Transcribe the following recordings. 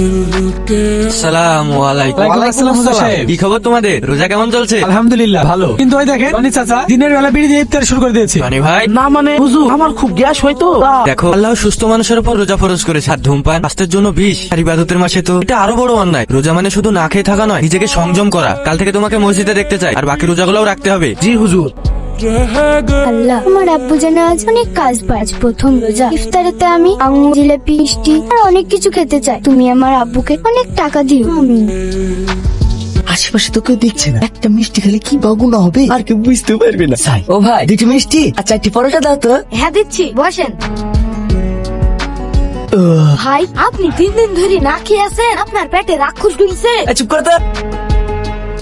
আসসালামু আলাইকুম। ওয়ালাইকুম আসসালাম সাহেব। কি খবর তোমাদের? রোজা কেমন চলছে? আলহামদুলিল্লাহ ভালো, কিন্তু ওই দেখেন রনি চাচা দিনের বেলা বিড়ি দিয়ে ইফতার শুরু করে দিয়েছে। মানে ভাই, না মানে হুজুর, আমার খুব গ্যাস হয় তো। দেখো আল্লাহ সুস্থ মানুষের উপর রোজা ফরজ করেছে, আর ধূমপান স্বাস্থ্যের জন্য বিষ। আর ইবাদতের মাসে তো এটা আরো বড় অন্যায়। রোজা মানে শুধু না খেয়ে থাকা নয়, নিজেকে সংযম করা। কাল থেকে তোমাকে মসজিদে দেখতে চাই, আর বাকি রোজাগুলোও রাখতে হবে। জি হুজুর। আল্লাহ, আমার আব্বু যেন আজ অনেক কাজ পায়। আজ প্রথম রোজা, ইফতারেতে আমি আঙুর, জিলাপি, মিষ্টি আর অনেক কিছু খেতে চাই। তুমি আমার আব্বুকে অনেক টাকা দিও। আমিন। আশেপাশে তো কেউ দেখছে না, একটা মিষ্টি খেলে কি বাগুনা হবে আর কেউ বুঝতে পারবে না। ও ভাই, দুটি মিষ্টি আর 4টি পরোটা দাও তো। হ্যাঁ দিচ্ছি, বসেন। ভাই, আপনি 3 দিন ধরে না খেয়ে আছেন, আপনার পেটে রাক্ষস ঢুকছে। চুপ করো তো।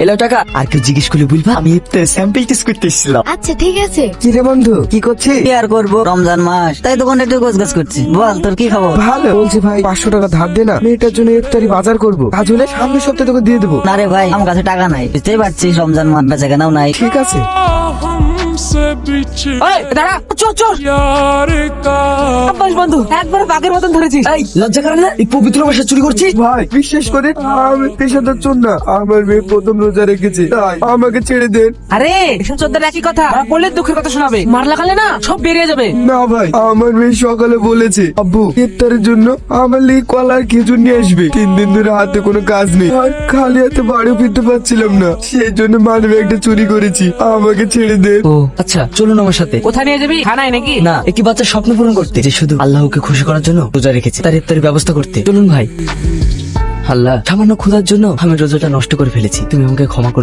এলো টাকা। আর কেউ জিজ্ঞেস করলে বলবা আমি ইফতার স্যাম্পল টেস্ট করতে এসেছিলাম। আচ্ছা ঠিক আছে। কি রে বন্ধু, কি করছিস? কি আর করবো, রমজান মাস, তাই দোকানে একটু গোছগাছ করছি। বল তোর কি খবর? ভালো। বলছি ভাই, 500 টাকা ধার দে না, মেয়েটার জন্য ইফতারি বাজার করবো। কাজ হলে সামনের সপ্তাহে তোকে দিয়ে দেবো। না রে ভাই, আমার কাছে টাকা নাই, বুঝতেই পারছিস রমজান মাস, বেচা কেনাও নাই। ঠিক আছে। এই, দাঁড়া, চোর চোর। আব্বাস বন্ধু, একবার বাঘের মতন ধরেছিস। এই লজ্জা করে না, এই পবিত্র মাসে চুরি করছিস? ভাই বিশ্বাস করে, আমি পেশাদার চোর না। আমার মেয়ে প্রথম রোজা রেখেছে, তাই আমাকে ছেড়ে দেন। আরে এসব চোদ্দের একই কথা, ওরা বললে দুঃখের কথা শোনাবে, মার লাগালে না সব বেরিয়ে যাবে। না ভাই, আমার মেয়ে সকালে বলেছে আব্বু ইফতারের জন্য আমার লিগ কলা আর খেজুর নিয়ে আসবে। 3 দিন ধরে হাতে কোনো কাজ নেই, আর খালি হাতে বাড়িও ফিরতে পারছিলাম না, সেই জন্য মানবে একটা চুরি করেছি। আমাকে ছেড়ে দেন। ও আচ্ছা, চলুন আমার সাথে। কোথায় নিয়ে যাবি? থানায় নাকি? না, একটি বাচ্চার স্বপ্ন পূরণ করতে, যে শুধু আল্লাহকে খুশি করার জন্য রোজা রেখেছে, তার ইফতারের ব্যবস্থা করতে। চলুন ভাই। আল্লাহ, সামান্য ক্ষুধার জন্য আমি রোজাটা নষ্ট করে ফেলেছি, তুমি আমাকে ক্ষমা করে